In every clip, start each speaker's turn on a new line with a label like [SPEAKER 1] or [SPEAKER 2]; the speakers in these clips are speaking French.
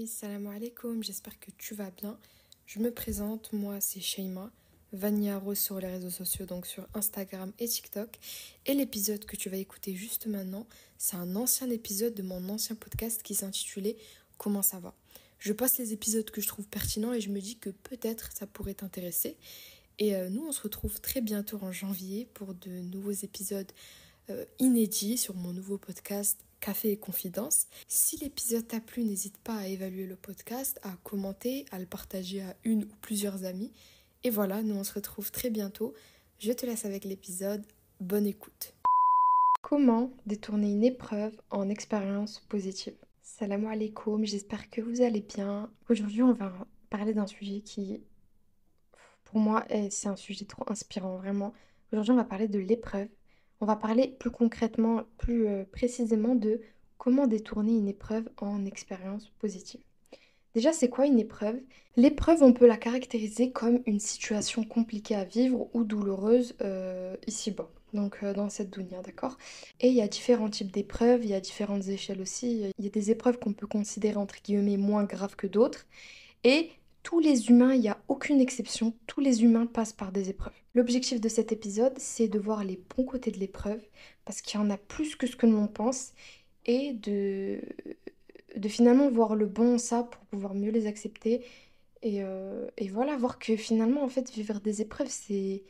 [SPEAKER 1] salam alaikum, j'espère que tu vas bien. Je me présente, moi c'est Sheima, Vania Rose sur les réseaux sociaux, donc sur Instagram et TikTok. Et l'épisode que tu vas écouter juste maintenant, c'est un ancien épisode de mon ancien podcast qui s'intitulait Comment ça va? Je passe les épisodes que je trouve pertinents et je me dis que peut-être ça pourrait t'intéresser. Et nous on se retrouve très bientôt en janvier pour de nouveaux épisodes inédit sur mon nouveau podcast Café et Confidence. Si l'épisode t'a plu, n'hésite pas à évaluer le podcast, à commenter, à le partager à une ou plusieurs amis. Et voilà, nous on se retrouve très bientôt. Je te laisse avec l'épisode. Bonne écoute. Comment détourner une épreuve en expérience positive? Salam alaikum, j'espère que vous allez bien. Aujourd'hui, on va parler d'un sujet qui, pour moi, c'est un sujet trop inspirant, vraiment. Aujourd'hui, on va parler de l'épreuve. On va parler plus concrètement, plus précisément de comment détourner une épreuve en expérience positive. Déjà, c'est quoi une épreuve? L'épreuve, on peut la caractériser comme une situation compliquée à vivre ou douloureuse ici-bas, donc dans cette dunya, d'accord? Et il y a différents types d'épreuves, il y a différentes échelles aussi. Il y a des épreuves qu'on peut considérer entre guillemets moins graves que d'autres. Et tous les humains, il n'y a aucune exception, tous les humains passent par des épreuves. L'objectif de cet épisode, c'est de voir les bons côtés de l'épreuve, parce qu'il y en a plus que ce que l'on pense, et de finalement voir le bon en ça pour pouvoir mieux les accepter. Et voilà, voir que finalement, en fait, vivre des épreuves, c'est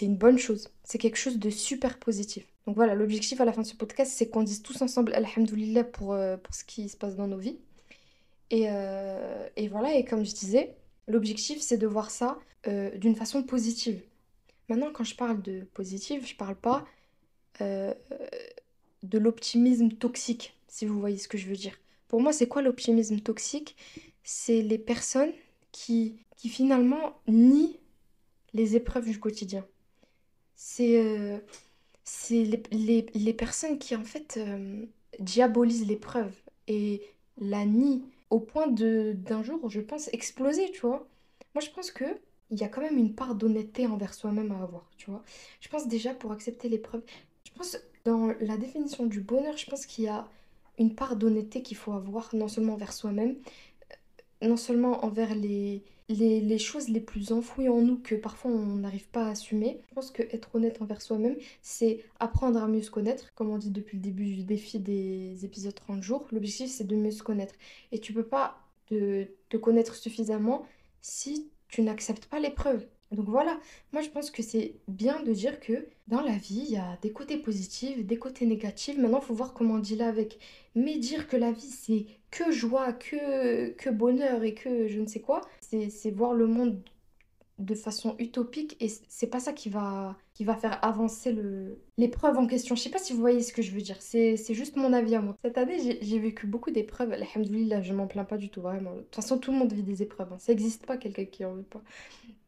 [SPEAKER 1] une bonne chose. C'est quelque chose de super positif. Donc voilà, l'objectif à la fin de ce podcast, c'est qu'on dise tous ensemble Alhamdoulilah pour ce qui se passe dans nos vies. Et voilà, et comme je disais, l'objectif c'est de voir ça d'une façon positive. Maintenant, quand je parle de positive, je parle pas euh, de l'optimisme toxique, si vous voyez ce que je veux dire. Pour moi, c'est quoi l'optimisme toxique? C'est les personnes qui finalement nient les épreuves du quotidien. C'est c'est les personnes qui en fait diabolisent l'épreuve et la nient au point d'un jour, je pense, exploser, tu vois. Moi, je pense que il y a quand même une part d'honnêteté envers soi-même à avoir, tu vois. Je pense déjà pour accepter l'épreuve, je pense dans la définition du bonheur, je pense qu'il y a une part d'honnêteté qu'il faut avoir, non seulement envers soi-même, non seulement envers les choses les plus enfouies en nous que parfois on n'arrive pas à assumer. Je pense que être honnête envers soi-même, c'est apprendre à mieux se connaître. Comme on dit depuis le début du défi des épisodes 30 jours, l'objectif c'est de mieux se connaître. Et tu peux pas te connaître suffisamment si tu n'acceptes pas l'épreuve. Donc voilà, moi je pense que c'est bien de dire que dans la vie, il y a des côtés positifs, des côtés négatifs. Maintenant, il faut voir comment on dit là avec. Mais dire que la vie c'est que joie, que bonheur et que je ne sais quoi, c'est voir le monde de façon utopique et c'est pas ça qui va faire avancer l'épreuve en question. Je sais pas si vous voyez ce que je veux dire, c'est juste mon avis à moi. Cette année, j'ai vécu beaucoup d'épreuves, alhamdoulilah, je m'en plains pas du tout, vraiment. De toute façon, tout le monde vit des épreuves, hein. Ça n'existe pas quelqu'un qui en veut pas.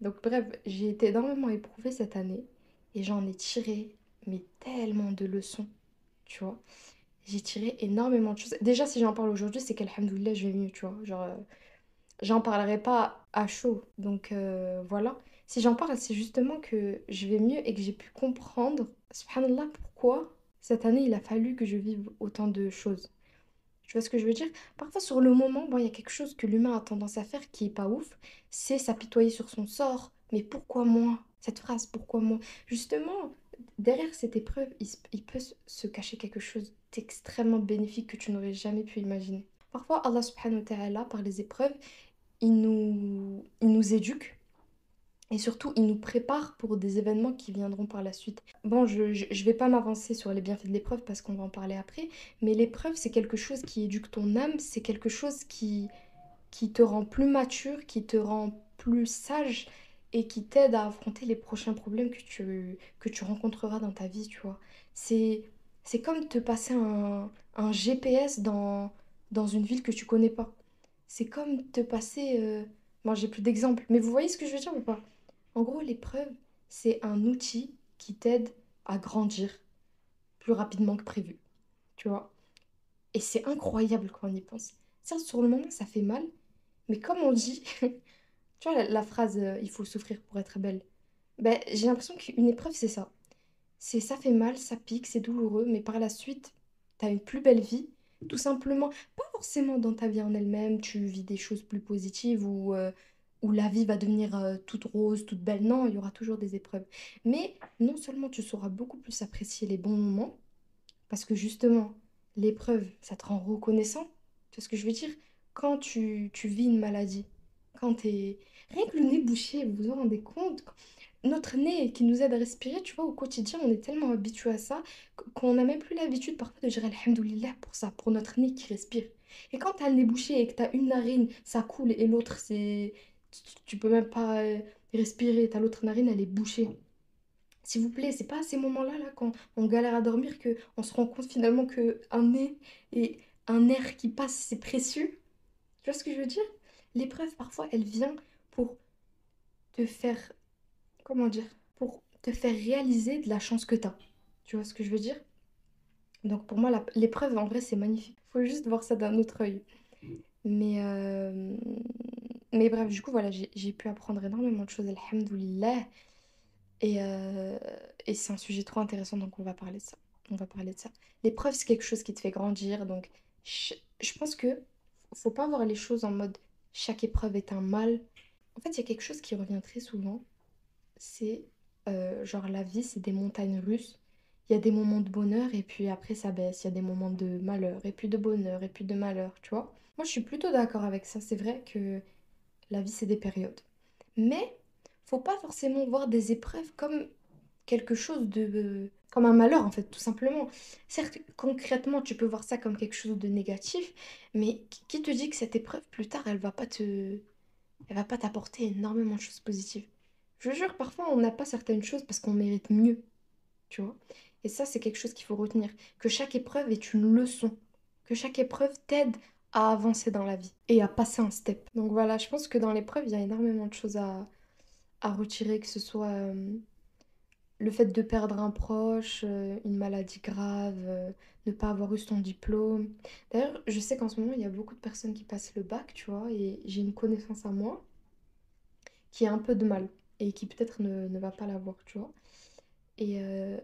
[SPEAKER 1] Donc bref, j'ai été énormément éprouvée cette année et j'en ai tiré mais tellement de leçons, tu vois. J'ai tiré énormément de choses. Déjà, si j'en parle aujourd'hui, c'est qu'alhamdoulilah, je vais mieux, tu vois. Genre, j'en parlerai pas à chaud. Donc, voilà. Si j'en parle, c'est justement que je vais mieux et que j'ai pu comprendre, subhanallah, pourquoi cette année, il a fallu que je vive autant de choses. Tu vois ce que je veux dire? Parfois, sur le moment, bon, il y a quelque chose que l'humain a tendance à faire qui est pas ouf, c'est s'apitoyer sur son sort. Mais pourquoi moi? Cette phrase, pourquoi moi? Justement, derrière cette épreuve, il peut se cacher quelque chose d'extrêmement bénéfique que tu n'aurais jamais pu imaginer. Parfois, Allah subhanahu wa ta'ala, par les épreuves, il nous éduque et surtout, il nous prépare pour des événements qui viendront par la suite. Bon, je vais pas m'avancer sur les bienfaits de l'épreuve parce qu'on va en parler après, mais l'épreuve, c'est quelque chose qui éduque ton âme, c'est quelque chose qui te rend plus mature, qui te rend plus sage et qui t'aide à affronter les prochains problèmes que tu rencontreras dans ta vie, tu vois. C'est, c'est comme te passer un GPS dans une ville que tu connais pas. C'est comme te passer... Bon, j'ai plus d'exemples, mais vous voyez ce que je veux dire ou pas? En gros, l'épreuve, c'est un outil qui t'aide à grandir plus rapidement que prévu, tu vois. Et c'est incroyable quand on y pense. Ça, sur le moment, ça fait mal, mais comme on dit, tu vois la phrase il faut souffrir pour être belle. Ben, j'ai l'impression qu'une épreuve, c'est ça. C'est ça fait mal, ça pique, c'est douloureux, mais par la suite, t'as une plus belle vie. Tout simplement, pas forcément dans ta vie en elle-même, tu vis des choses plus positives où la vie va devenir toute rose, toute belle. Non, il y aura toujours des épreuves. Mais non seulement tu sauras beaucoup plus apprécier les bons moments, parce que justement, l'épreuve, ça te rend reconnaissant. Tu vois ce que je veux dire? Quand tu vis une maladie, quand t'es... Rien que le nez bouché, vous vous en rendez compte? Notre nez qui nous aide à respirer, tu vois, au quotidien, on est tellement habitué à ça qu'on n'a même plus l'habitude parfois de dire Alhamdoulilah pour ça, pour notre nez qui respire. Et quand t'as le nez bouché et que t'as une narine, ça coule et l'autre, c'est... tu peux même pas respirer, t'as l'autre narine, elle est bouchée. S'il vous plaît, c'est pas à ces moments-là, là, quand on galère à dormir, que on se rend compte finalement que un nez et un air qui passe, c'est précieux. Tu vois ce que je veux dire? L'épreuve, parfois, elle vient pour te faire, comment dire, pour te faire réaliser de la chance que t'as. Tu vois ce que je veux dire? Donc pour moi, l'épreuve, en vrai, c'est magnifique. Faut juste voir ça d'un autre œil. Mais, euh, mais bref, du coup, voilà, j'ai pu apprendre énormément de choses, alhamdoulilah. Et, euh, et c'est un sujet trop intéressant, donc on va parler de ça. On va parler de ça. L'épreuve, c'est quelque chose qui te fait grandir. Donc, je pense que faut pas voir les choses en mode chaque épreuve est un mal. En fait, il y a quelque chose qui revient très souvent. C'est genre la vie, c'est des montagnes russes. Il y a des moments de bonheur et puis après ça baisse. Il y a des moments de malheur et puis de bonheur et puis de malheur, tu vois. Moi, je suis plutôt d'accord avec ça. C'est vrai que la vie, c'est des périodes. Mais faut pas forcément voir des épreuves comme quelque chose de... comme un malheur, en fait, tout simplement. Certes, concrètement, tu peux voir ça comme quelque chose de négatif, mais qui te dit que cette épreuve, plus tard, elle va pas t'apporter énormément de choses positives. Je jure, parfois, on n'a pas certaines choses parce qu'on mérite mieux, tu vois. Et ça, c'est quelque chose qu'il faut retenir. Que chaque épreuve est une leçon. Que chaque épreuve t'aide à avancer dans la vie et à passer un step. Donc voilà, je pense que dans l'épreuve, il y a énormément de choses à retirer, que ce soit le fait de perdre un proche, une maladie grave, ne pas avoir eu son diplôme. D'ailleurs, je sais qu'en ce moment, il y a beaucoup de personnes qui passent le bac, tu vois, et j'ai une connaissance à moi qui a un peu de mal et qui peut-être ne va pas l'avoir, tu vois. Et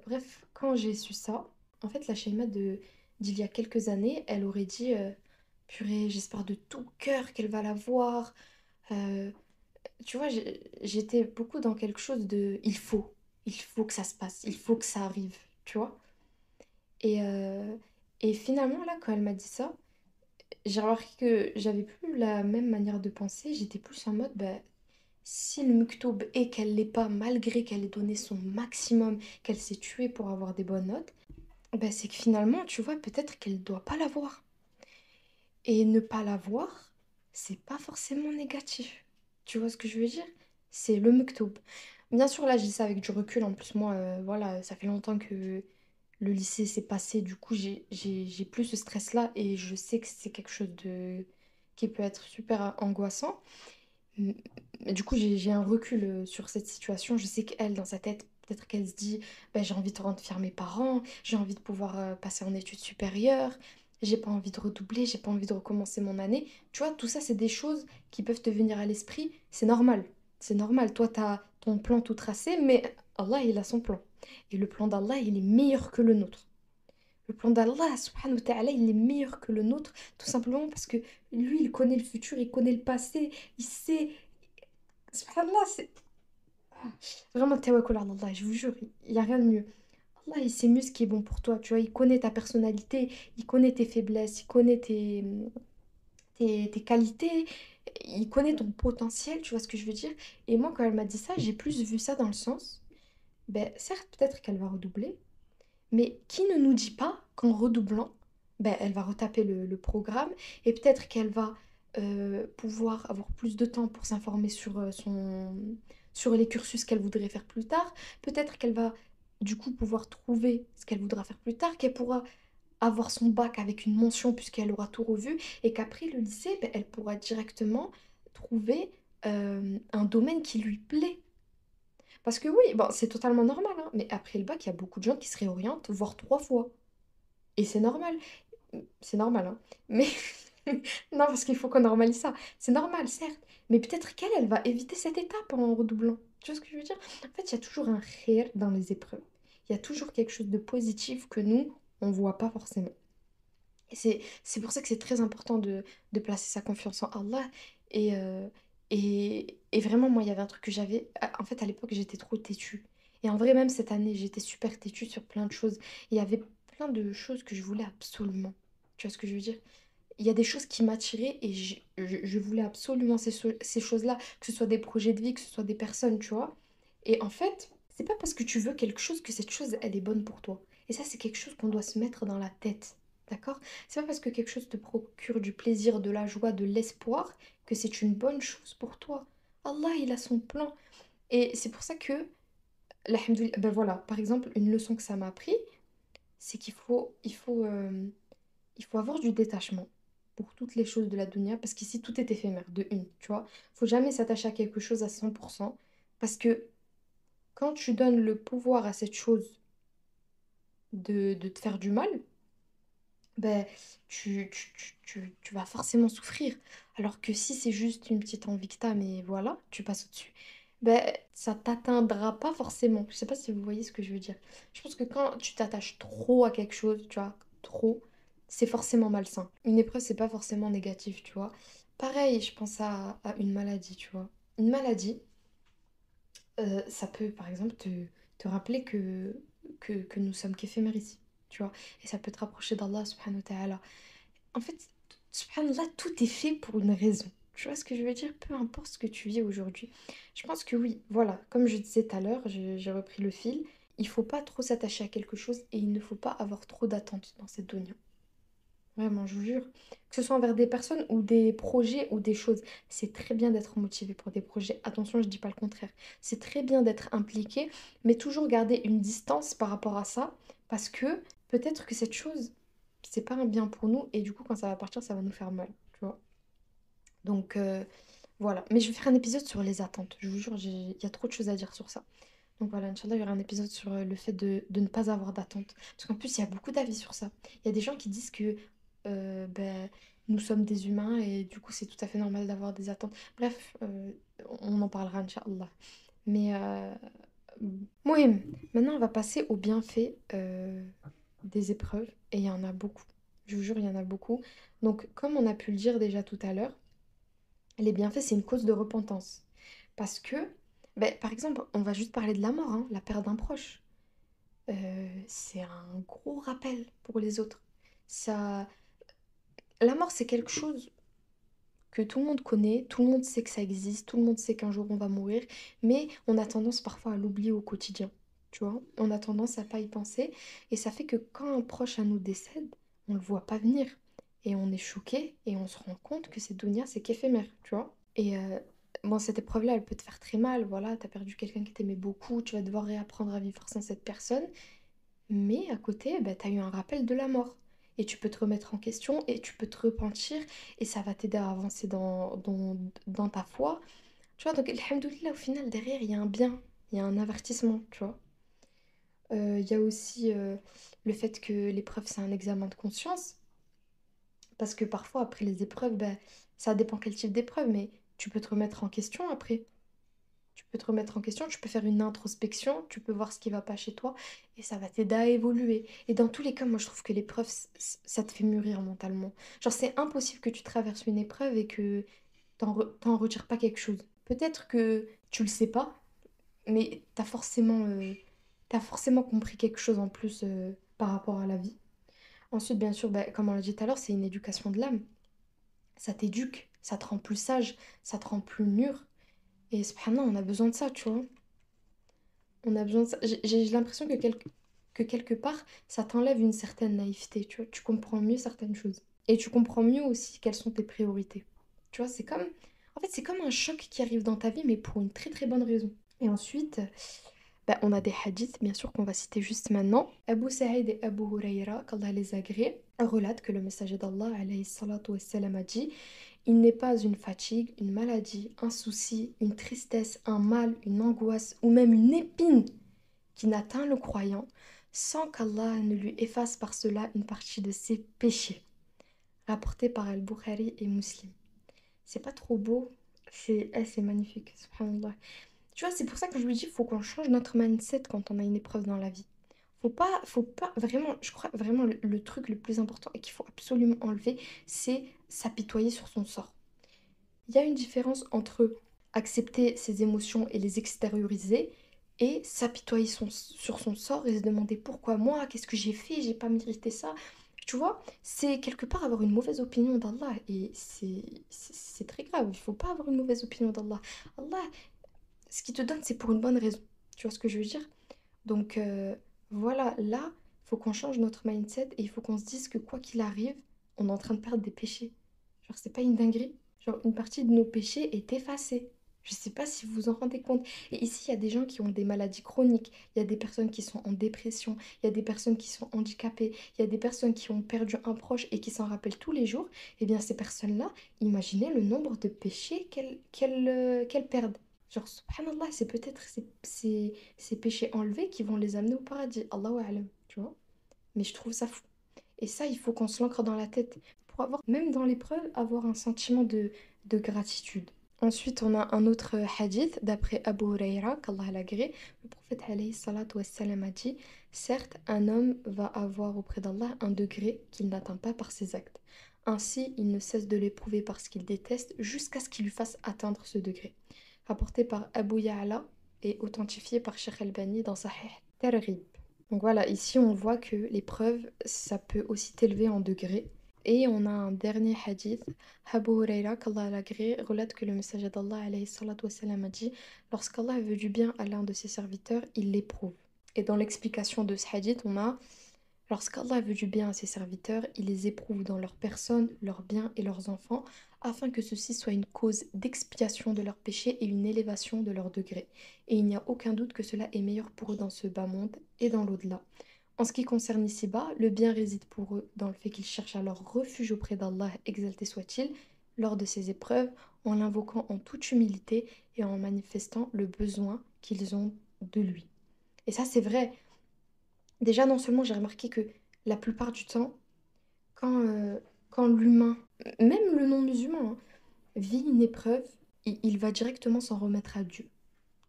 [SPEAKER 1] bref, quand j'ai su ça, en fait, la Shaima d'il y a quelques années, elle aurait dit purée, j'espère de tout cœur qu'elle va l'avoir. Euh, Tu vois, j'étais beaucoup dans quelque chose de il faut que ça se passe, il faut que ça arrive, tu vois. Et, euh, et finalement, là, quand elle m'a dit ça, j'ai remarqué que j'avais plus la même manière de penser. J'étais plus en mode, bah, si le Muktoub est qu'elle l'est pas, malgré qu'elle ait donné son maximum, qu'elle s'est tuée pour avoir des bonnes notes, bah, c'est que finalement, tu vois, peut-être qu'elle doit pas l'avoir. Et ne pas l'avoir, c'est pas forcément négatif. Tu vois ce que je veux dire? C'est le Muktoub. Bien sûr, là, je dis ça avec du recul. En plus, moi, voilà, ça fait longtemps que le lycée s'est passé. Du coup, j'ai plus ce stress-là et je sais que c'est quelque chose de qui peut être super angoissant. M- Mais du coup, j'ai un recul sur cette situation. Je sais qu'elle, dans sa tête, peut-être qu'elle se dit, bah, j'ai envie de rendre fier mes parents, j'ai envie de pouvoir passer en études supérieures, j'ai pas envie de redoubler, j'ai pas envie de recommencer mon année. Tu vois, tout ça, c'est des choses qui peuvent te venir à l'esprit. C'est normal. C'est normal. Toi, tu as ton plan tout tracé, mais Allah, il a son plan. Et le plan d'Allah, il est meilleur que le nôtre. Le plan d'Allah, subhanahu wa ta'ala, il est meilleur que le nôtre, tout simplement parce que lui, il connaît le futur, il connaît le passé, il sait. Subhanallah, c'est vraiment tawakkul ala Allah, je vous jure, il n'y a rien de mieux. Allah, il sait mieux ce qui est bon pour toi, tu vois, il connaît ta personnalité, il connaît tes faiblesses, il connaît tes qualités, il connaît ton potentiel, tu vois ce que je veux dire. Et moi, quand elle m'a dit ça, j'ai plus vu ça dans le sens, ben certes, peut-être qu'elle va redoubler, mais qui ne nous dit pas qu'en redoublant, ben, elle va retaper le programme et peut-être qu'elle va pouvoir avoir plus de temps pour s'informer sur, sur les cursus qu'elle voudrait faire plus tard. Peut-être qu'elle va du coup pouvoir trouver ce qu'elle voudra faire plus tard, qu'elle pourra avoir son bac avec une mention puisqu'elle aura tout revu et qu'après le lycée, ben, elle pourra directement trouver un domaine qui lui plaît. Parce que oui, bon, c'est totalement normal, hein, mais après le bac, il y a beaucoup de gens qui se réorientent, voire trois fois. Et c'est normal. C'est normal, hein. Mais non, parce qu'il faut qu'on normalise ça. C'est normal, certes. Mais peut-être qu'elle, elle va éviter cette étape en redoublant. Tu vois ce que je veux dire? En fait, il y a toujours un khair dans les épreuves. Il y a toujours quelque chose de positif que nous, on voit pas forcément. C'est pour ça que c'est très important de placer sa confiance en Allah. Et, euh, et vraiment, moi, il y avait un truc que j'avais. En fait, à l'époque, j'étais trop têtue. Et en vrai, même cette année, j'étais super têtue sur plein de choses. Il y avait plein de choses que je voulais absolument. Tu vois ce que je veux dire? Il y a des choses qui m'attiraient et je voulais absolument ces choses-là, que ce soit des projets de vie, que ce soit des personnes, tu vois. Et en fait, c'est pas parce que tu veux quelque chose que cette chose, elle est bonne pour toi. Et ça, c'est quelque chose qu'on doit se mettre dans la tête. D'accord? C'est pas parce que quelque chose te procure du plaisir, de la joie, de l'espoir que c'est une bonne chose pour toi. Allah, il a son plan. Et c'est pour ça que, alhamdoulilah, ben voilà, par exemple, une leçon que ça m'a appris, c'est il faut avoir du détachement pour toutes les choses de la dunya, parce qu'ici, tout est éphémère, de une, tu vois. Faut jamais s'attacher à quelque chose à 100%, parce que quand tu donnes le pouvoir à cette chose de te faire du mal, ben, tu vas forcément souffrir. Alors que si c'est juste une petite envie que t'as, mais voilà, tu passes au-dessus, ben, ça t'atteindra pas forcément. Je sais pas si vous voyez ce que je veux dire. Je pense que quand tu t'attaches trop à quelque chose, tu vois, trop, c'est forcément malsain. Une épreuve, c'est pas forcément négatif, tu vois. Pareil, je pense à une maladie, tu vois. Une maladie, ça peut, par exemple, te rappeler que nous sommes qu'éphémères ici, tu vois. Et ça peut te rapprocher d'Allah, subhanahu wa ta'ala. En fait, subhanallah, tout est fait pour une raison. Tu vois ce que je veux dire? Peu importe ce que tu vis aujourd'hui. Je pense que oui, voilà, comme je disais tout à l'heure, j'ai repris le fil. Il faut pas trop s'attacher à quelque chose et il ne faut pas avoir trop d'attentes dans cette dunya. Vraiment, je vous jure. Que ce soit envers des personnes ou des projets ou des choses. C'est très bien d'être motivé pour des projets. Attention, je dis pas le contraire. C'est très bien d'être impliqué, mais toujours garder une distance par rapport à ça. Parce que peut-être que cette chose, c'est pas un bien pour nous. Et du coup, quand ça va partir, ça va nous faire mal. Tu vois? Donc voilà. Mais je vais faire un épisode sur les attentes. Je vous jure, il y a trop de choses à dire sur ça. Donc voilà, Inch'Allah, il y aura un épisode sur le fait de ne pas avoir d'attente. Parce qu'en plus, il y a beaucoup d'avis sur ça. Il y a des gens qui disent que ben, nous sommes des humains et du coup, c'est tout à fait normal d'avoir des attentes. Bref, on en parlera, Inch'Allah. Mais, Mouhim, maintenant, on va passer aux bienfaits des épreuves. Et il y en a beaucoup. Je vous jure, il y en a beaucoup. Donc, comme on a pu le dire déjà tout à l'heure, les bienfaits, c'est une cause de repentance. Parce que, ben, par exemple, on va juste parler de la mort, hein, la perte d'un proche. C'est un gros rappel pour les autres. Ça... La mort, c'est quelque chose que tout le monde connaît, tout le monde sait que ça existe, tout le monde sait qu'un jour on va mourir, mais on a tendance parfois à l'oublier au quotidien. Tu vois, on a tendance à pas y penser, et ça fait que quand un proche à nous décède, on le voit pas venir. Et on est choqué, et on se rend compte que cette dunya, c'est qu'éphémère, tu vois. Et bon, cette épreuve-là, elle peut te faire très mal, voilà, t'as perdu quelqu'un qui t'aimait beaucoup, tu vas devoir réapprendre à vivre sans cette personne. Mais à côté, bah, tu as eu un rappel de la mort. Et tu peux te remettre en question et tu peux te repentir et ça va t'aider à avancer dans ta foi. Tu vois, donc, alhamdoulilah, au final, derrière, il y a un bien, il y a un avertissement, tu vois. Il y a aussi le fait que l'épreuve, c'est un examen de conscience. Parce que parfois, après les épreuves, bah, ça dépend quel type d'épreuve, mais tu peux te remettre en question après. Tu peux te remettre en question, tu peux faire une introspection, tu peux voir ce qui va pas chez toi et ça va t'aider à évoluer. Et dans tous les cas, moi je trouve que l'épreuve, ça te fait mûrir mentalement. Genre c'est impossible que tu traverses une épreuve et que t'en retires pas quelque chose. Peut-être que tu le sais pas, mais t'as forcément compris quelque chose en plus par rapport à la vie. Ensuite, bien sûr, bah, comme on l'a dit tout à l'heure, c'est une éducation de l'âme. Ça t'éduque, ça te rend plus sage, ça te rend plus mûr. Et subhanallah, on a besoin de ça, tu vois. On a besoin de ça. J'ai l'impression que quelque part, ça t'enlève une certaine naïveté, tu vois. Tu comprends mieux certaines choses. Et tu comprends mieux aussi quelles sont tes priorités. Tu vois, c'est comme... En fait, c'est comme un choc qui arrive dans ta vie, mais pour une très très bonne raison. Et ensuite, bah, on a des hadiths, bien sûr, qu'on va citer juste maintenant. Abu Sa'id et Abu Huraira, qu'Allah les agrée, relatent que le messager d'Allah, alayhi salatu wassalam, a dit: il n'est pas une fatigue, une maladie, un souci, une tristesse, un mal, une angoisse ou même une épine qui n'atteint le croyant sans qu'Allah ne lui efface par cela une partie de ses péchés. Rapporté par Al-Bukhari et Muslim. C'est pas trop beau? C'est magnifique, subhanallah. Tu vois, c'est pour ça que je lui dis, il faut qu'on change notre mindset quand on a une épreuve dans la vie. faut pas, vraiment, je crois vraiment le truc le plus important et qu'il faut absolument enlever, c'est s'apitoyer sur son sort. Il y a une différence entre accepter ses émotions et les extérioriser et s'apitoyer sur son sort et se demander pourquoi moi, qu'est-ce que j'ai fait, j'ai pas mérité ça. Tu vois, c'est quelque part avoir une mauvaise opinion d'Allah et c'est très grave. Il faut pas avoir une mauvaise opinion d'Allah. Allah, ce qu'il te donne, c'est pour une bonne raison. Tu vois ce que je veux dire? Donc voilà, là, il faut qu'on change notre mindset et il faut qu'on se dise que quoi qu'il arrive, on est en train de perdre des péchés. Genre, c'est pas une dinguerie. Genre, une partie de nos péchés est effacée. Je sais pas si vous vous en rendez compte. Et ici, il y a des gens qui ont des maladies chroniques, il y a des personnes qui sont en dépression, il y a des personnes qui sont handicapées, il y a des personnes qui ont perdu un proche et qui s'en rappellent tous les jours. Eh bien, ces personnes-là, imaginez le nombre de péchés qu'elles perdent. Genre, subhanallah, c'est peut-être ces péchés enlevés qui vont les amener au paradis. Allahu a'lam, tu vois. Mais je trouve ça fou. Et ça, il faut qu'on se l'ancre dans la tête pour avoir, même dans l'épreuve, avoir un sentiment de gratitude. Ensuite, on a un autre hadith d'après Abu Huraira, qu'Allah l'agrée. Le prophète alayhi salatu wassalam a dit, certes, un homme va avoir auprès d'Allah un degré qu'il n'atteint pas par ses actes. Ainsi, il ne cesse de l'éprouver parce qu'il déteste jusqu'à ce qu'il lui fasse atteindre ce degré. Rapporté par Abu Ya'la et authentifié par Sheikh Albani dans Sahih Targhib. Donc voilà, ici on voit que l'épreuve, ça peut aussi t'élever en degrés. Et on a un dernier hadith. Abu Huraira, qu'Allah l'agrée, relate que le messager d'Allah alayhi salatu wassalam, a dit, lorsqu'Allah veut du bien à l'un de ses serviteurs, il l'éprouve. Et dans l'explication de ce hadith, on a, lorsqu'Allah veut du bien à ses serviteurs, il les éprouve dans leur personne, leurs biens et leurs enfants, afin que ceci soit une cause d'expiation de leurs péchés et une élévation de leur degré. Et il n'y a aucun doute que cela est meilleur pour eux dans ce bas monde et dans l'au-delà. En ce qui concerne ici-bas, le bien réside pour eux dans le fait qu'ils cherchent alors refuge auprès d'Allah, exalté soit-il, lors de ces épreuves, en l'invoquant en toute humilité et en manifestant le besoin qu'ils ont de lui. Et ça, c'est vrai. Déjà, non seulement j'ai remarqué que la plupart du temps, quand, euh, quand l'humain, même le non-musulman, hein, vit une épreuve, il va directement s'en remettre à Dieu.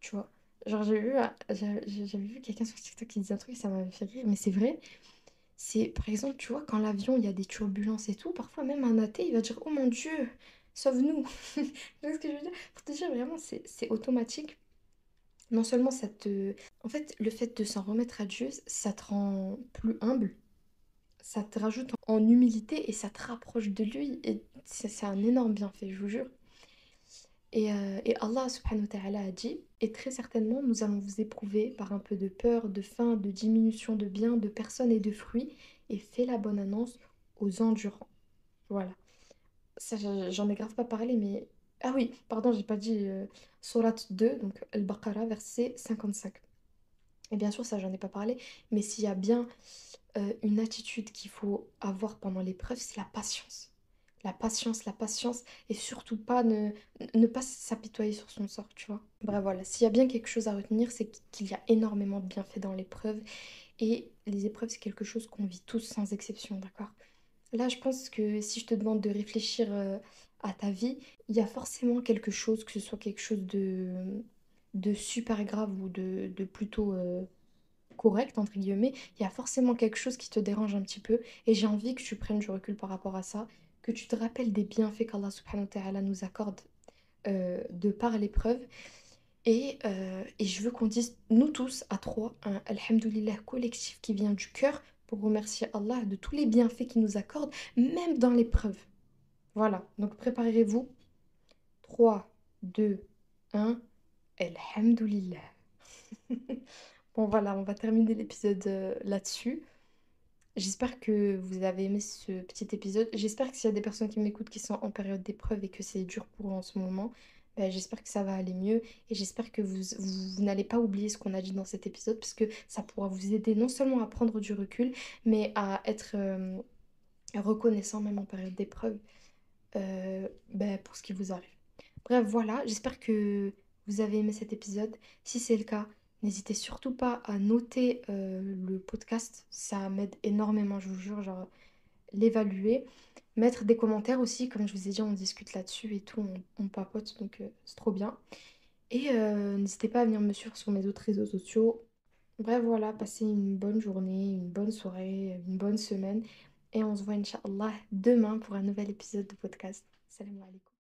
[SPEAKER 1] Tu vois. Genre, j'avais vu quelqu'un sur TikTok qui disait un truc et ça m'avait fait rire, mais c'est vrai. C'est, par exemple, tu vois, quand l'avion, il y a des turbulences et tout, parfois même un athée, il va dire, oh mon Dieu, sauve-nous. Tu vois ce que je veux dire? Pour te dire, vraiment, c'est automatique. Non seulement ça te... En fait, le fait de s'en remettre à Dieu, ça te rend plus humble, ça te rajoute en humilité et ça te rapproche de lui. Et c'est un énorme bienfait, je vous jure. Et Allah subhanahu wa ta'ala a dit, et très certainement nous allons vous éprouver par un peu de peur, de faim, de diminution de biens, de personnes et de fruits, et fais la bonne annonce aux endurants. Voilà. Ça, j'en ai grave pas parlé, mais... Ah oui, pardon, j'ai pas dit Sourate 2, donc Al-Baqarah, verset 55. Et bien sûr, ça, j'en ai pas parlé, mais s'il y a bien une attitude qu'il faut avoir pendant l'épreuve, c'est la patience. La patience, et surtout pas ne pas s'apitoyer sur son sort, tu vois. Bref, voilà, s'il y a bien quelque chose à retenir, c'est qu'il y a énormément de bienfaits dans l'épreuve, et les épreuves, c'est quelque chose qu'on vit tous sans exception, d'accord? Là, je pense que si je te demande de réfléchir à ta vie, il y a forcément quelque chose, que ce soit quelque chose de super grave ou de plutôt correct, entre guillemets, il y a forcément quelque chose qui te dérange un petit peu. Et j'ai envie que tu prennes du recul par rapport à ça, que tu te rappelles des bienfaits qu'Allah subhanahu wa ta'ala nous accorde de par l'épreuve. Et je veux qu'on dise, nous tous, à trois, un Alhamdulillah collectif qui vient du cœur pour remercier Allah de tous les bienfaits qu'il nous accorde, même dans l'épreuve. Voilà, donc préparez-vous. 3 2 1 Alhamdulillah. Bon voilà, on va terminer l'épisode là-dessus. J'espère que vous avez aimé ce petit épisode. J'espère que s'il y a des personnes qui m'écoutent qui sont en période d'épreuve et que c'est dur pour eux en ce moment, ben, j'espère que ça va aller mieux et j'espère que vous n'allez pas oublier ce qu'on a dit dans cet épisode parce que ça pourra vous aider non seulement à prendre du recul, mais à être reconnaissant même en période d'épreuve ben, pour ce qui vous arrive. Bref, voilà, j'espère que vous avez aimé cet épisode. Si c'est le cas, n'hésitez surtout pas à noter le podcast. Ça m'aide énormément, je vous jure, genre l'évaluer. Mettre des commentaires aussi, comme je vous ai dit, on discute là-dessus et tout, on papote, donc c'est trop bien. Et n'hésitez pas à venir me suivre sur mes autres réseaux sociaux. Bref, voilà, passez une bonne journée, une bonne soirée, une bonne semaine. Et on se voit, Inch'Allah, demain pour un nouvel épisode de podcast. Salam alaikum.